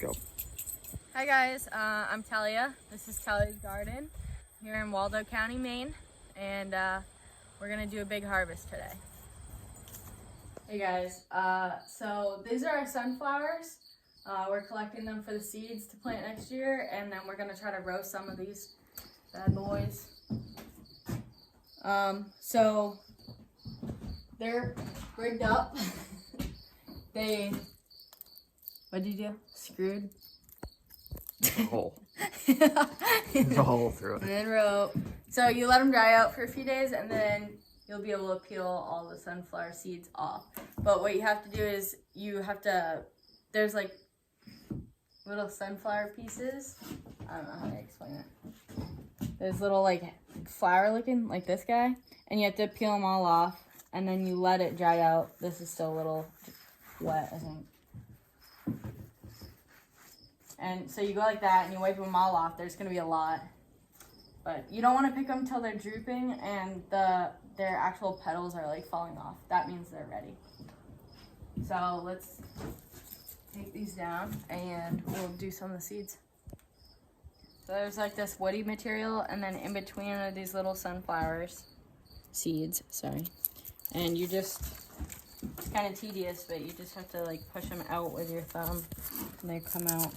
Go. Hi guys, I'm Talia. This is Talia's Garden here in Waldo County, Maine, and we're gonna do a big harvest today. Hey guys, so these are our sunflowers. We're collecting them for the seeds to plant next year, and then we're gonna try to roast some of these bad boys. So they're rigged up. What'd you do? Screwed? There's a hole. There's a hole through it. And then rope. So you let them dry out for a few days, and then you'll be able to peel all the sunflower seeds off. But what you have to do is there's like little sunflower pieces. I don't know how to explain it. There's little like flower looking, like this guy, and you have to peel them all off, and then you let it dry out. This is still a little wet, I think. And so you go like that, and you wipe them all off. There's gonna be a lot, but you don't want to pick them till they're drooping and their actual petals are like falling off. That means they're ready. So let's take these down, and we'll do some of the seeds. So there's like this woody material, and then in between are these little seeds, sorry. And it's kind of tedious, but you just have to like push them out with your thumb, and they come out.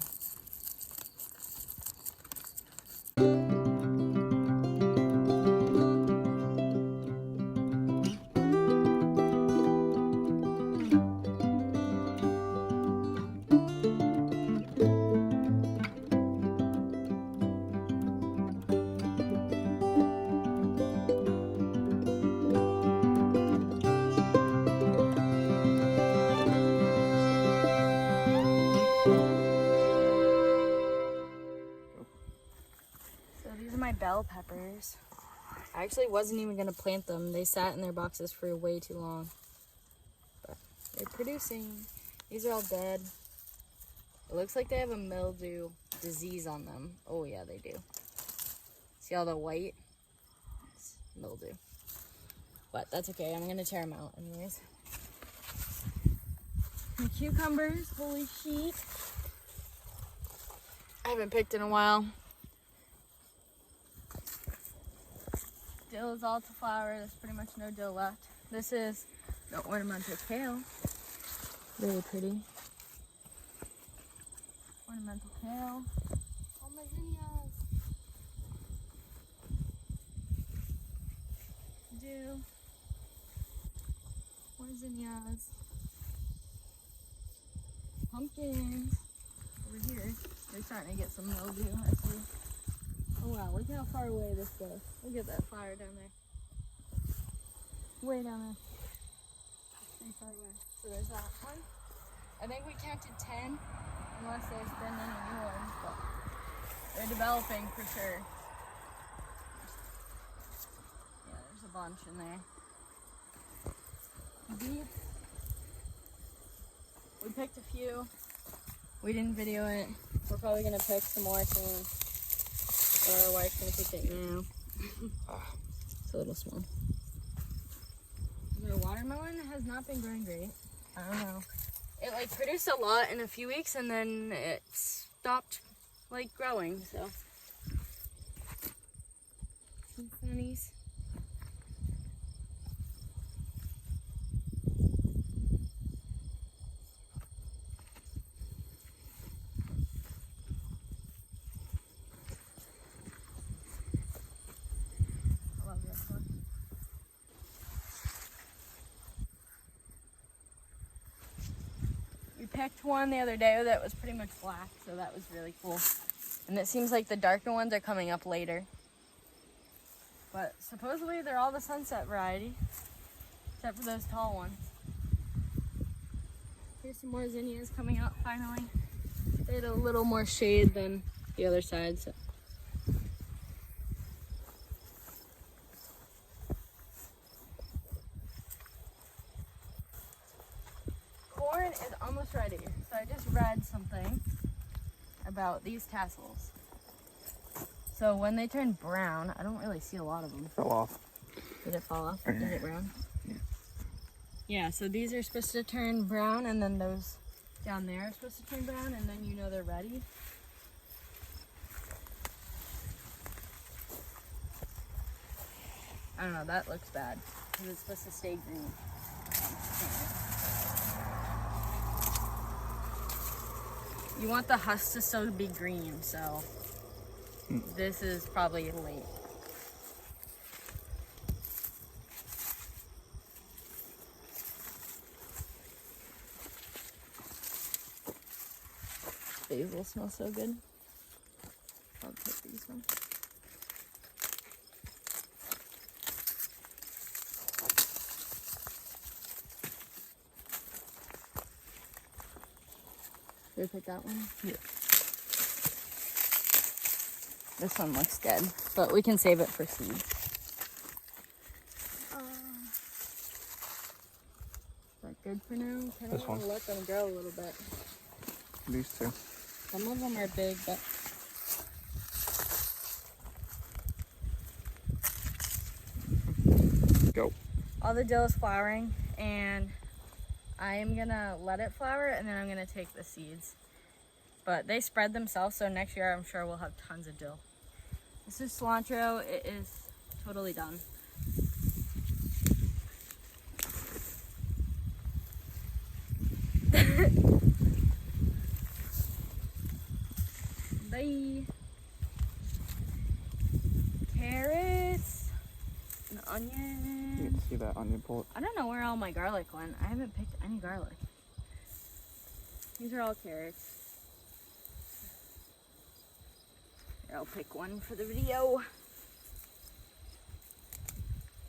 My bell peppers. I actually wasn't even gonna plant them. They sat in their boxes for way too long. But they're producing. These are all dead. It looks like they have a mildew disease on them. Oh yeah, they do. See all the white? It's mildew. But that's okay. I'm gonna tear them out anyways. My cucumbers, holy sheet. I haven't picked in a while. Dill is all to flower. There's pretty much no dill left. This is the ornamental kale. Really pretty. Ornamental kale. Oh my zinnias. Do. More zinnias. Pumpkins. Over here. They're starting to get some mildew, I see. Oh wow, look how far away this goes. Look at that flower down there. Way down there. Pretty far away. So there's that one. I think we counted 10, unless there's been any new ones, but they're developing for sure. Yeah, there's a bunch in there. Beets. We picked a few. We didn't video it. We're probably gonna pick some more soon. Or our wife's gonna pick it now. It's a little small. The watermelon has not been growing great. I don't know. It like produced a lot in a few weeks, and then it stopped like growing. So some funnies. Picked one the other day that was pretty much black, so that was really cool. And it seems like the darker ones are coming up later. But supposedly they're all the sunset variety, except for those tall ones. Here's some more zinnias coming out finally. They had a little more shade than the other side, so. Corn is almost ready. So I just read something about these tassels. So when they turn brown, I don't really see a lot of them. Fell off. Did it fall off? Is it brown? Yeah. Yeah, so these are supposed to turn brown, and then those down there are supposed to turn brown, and then you know they're ready. I don't know, that looks bad because it's supposed to stay green. You want the husk to still be green, so this is probably late. Basil smells so good. I'll take these ones. Should we pick that one? Yeah. This one looks good, but we can save it for seeds. Is that good for now? Kind This of want to one. let them grow a little bit. These two. Some of them are big, but Go. all the dill is flowering, and I am gonna let it flower, and then I'm gonna take the seeds. But they spread themselves, so next year I'm sure we'll have tons of dill. This is cilantro. It is totally done. Bye. Carrots and You onions. can see that onion pull. I don't know where all my garlic went. I haven't picked any garlic. These are all carrots. Here, I'll pick one for the video.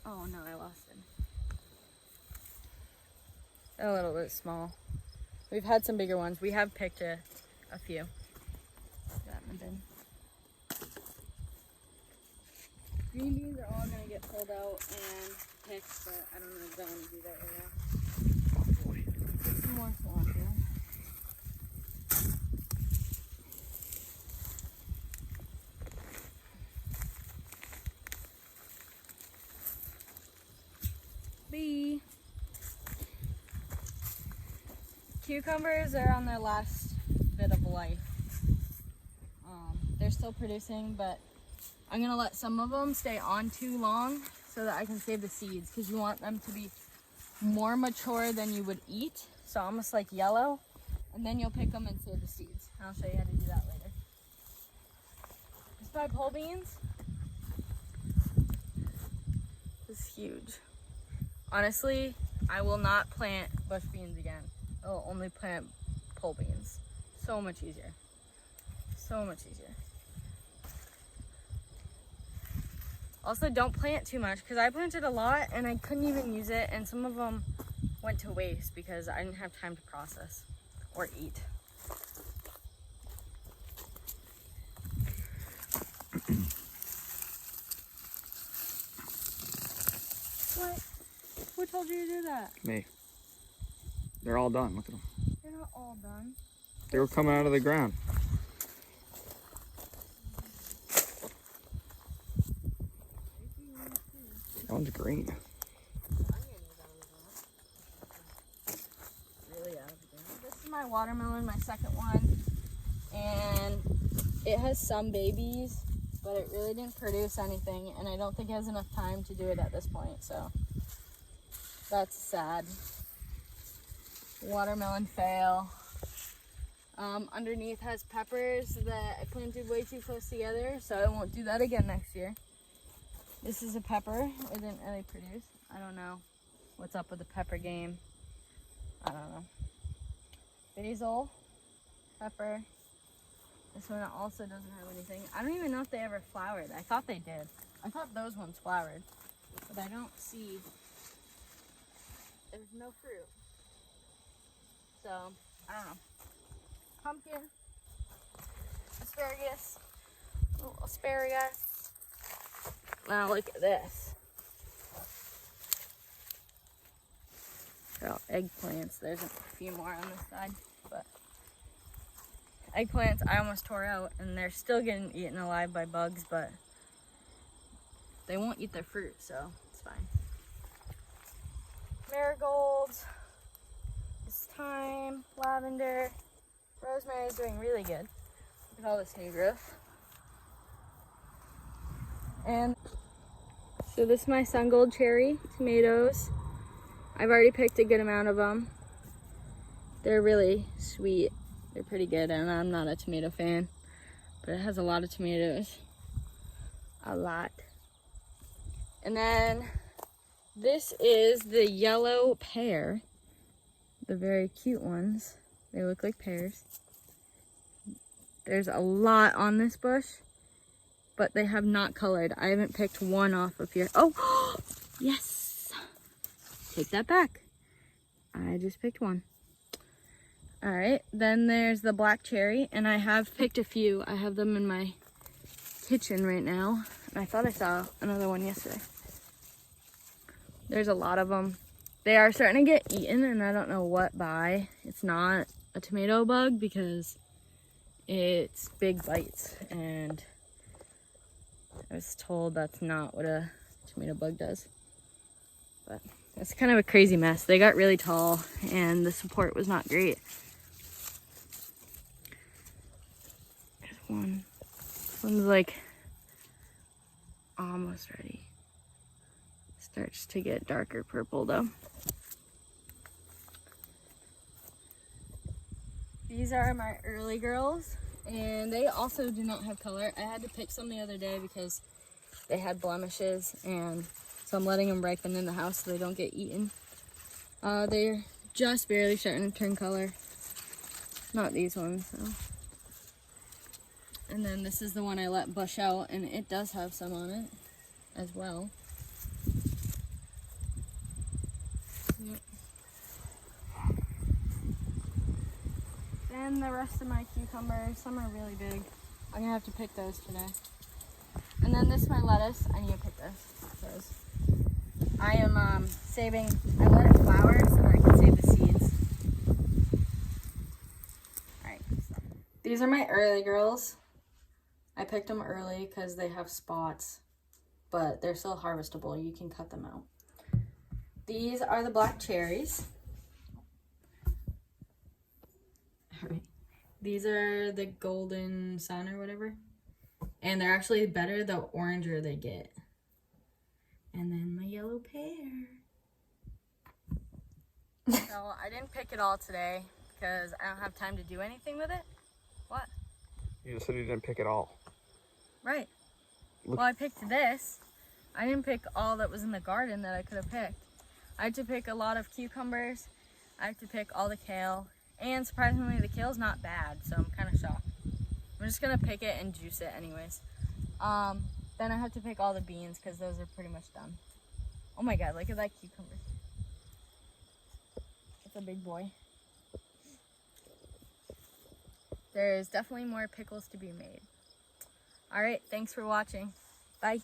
Oh no, I lost him. They're a little bit small. We've had some bigger ones. We have picked a few. Put that in the bin. Green beans are all gonna get pulled out and picked, but I don't know if I want to do that right now. Oh boy. Put some more cilantro. Bee. Cucumbers are on their last bit of life. They're still producing, but I'm gonna let some of them stay on too long so that I can save the seeds, because you want them to be more mature than you would eat, so almost like yellow, and then you'll pick them and save the seeds. I'll show you how to do that later. Just buy pole beans. This is huge. Honestly, I will not plant bush beans again. I'll only plant pole beans. So much easier. So much easier. Also, don't plant too much, because I planted a lot and I couldn't even use it, and some of them went to waste because I didn't have time to process or eat. What? Who told you to do that? Me. They're all done. Look at them. They're not all done. They were coming out of the ground. That one's green. Really out of the ground. This is my watermelon, my second one, and it has some babies, but it really didn't produce anything, and I don't think it has enough time to do it at this point, so that's sad. Watermelon fail. Underneath has peppers that I planted way too close together, so I won't do that again next year. This is a pepper. It didn't really produce. I don't know what's up with the pepper game. I don't know. Basil, pepper. This one also doesn't have anything. I don't even know if they ever flowered. I thought they did. I thought those ones flowered, but I don't see. There's no fruit. So, I don't know. Pumpkin. Asparagus. Little asparagus. Now look at this. They're all eggplants. There's a few more on this side, but eggplants I almost tore out, and they're still getting eaten alive by bugs, but they won't eat their fruit, so it's fine. Marigolds. This is thyme, lavender. Rosemary is doing really good. Look at all this new growth. And so this is my sun gold cherry tomatoes. I've already picked a good amount of them. They're really sweet. They're pretty good, and I'm not a tomato fan, but it has a lot of tomatoes. A lot. And then this is the yellow pear. The very cute ones. They look like pears. There's a lot on this bush, but they have not colored. I haven't picked one off of here. Oh, yes. Take that back. I just picked one. All right, then there's the black cherry, and I have picked a few. I have them in my kitchen right now, and I thought I saw another one yesterday. There's a lot of them. They are starting to get eaten, and I don't know what by. It's not a tomato bug because it's big bites, and I was told that's not what a tomato bug does. But it's kind of a crazy mess. They got really tall, and the support was not great. There's one. This one's like almost ready. Starts to get darker purple though. These are my early girls, and they also do not have color. I had to pick some the other day because they had blemishes, and so I'm letting them ripen in the house so they don't get eaten. They're just barely starting to turn color. Not these ones though. And then this is the one I let bush out, and it does have some on it as well. Yep. Then the rest of my cucumbers, some are really big. I'm gonna have to pick those today. And then this is my lettuce. I need to pick this because I am saving. I let it flower so that I can save the seeds. All right. These are my early girls. I picked them early because they have spots, but they're still harvestable. You can cut them out. These are the black cherries. All right. These are the golden sun or whatever. And they're actually better the oranger they get. And then my yellow pear. So I didn't pick it all today because I don't have time to do anything with it. What? You just said you didn't pick it all. Right. Look. Well, I picked this. I didn't pick all that was in the garden that I could have picked. I had to pick a lot of cucumbers. I have to pick all the kale. And surprisingly, the kale's not bad, so I'm kind of shocked. I'm just going to pick it and juice it anyways. Then I have to pick all the beans because those are pretty much done. Oh my god, look at that cucumber. It's a big boy. There's definitely more pickles to be made. Alright, thanks for watching. Bye.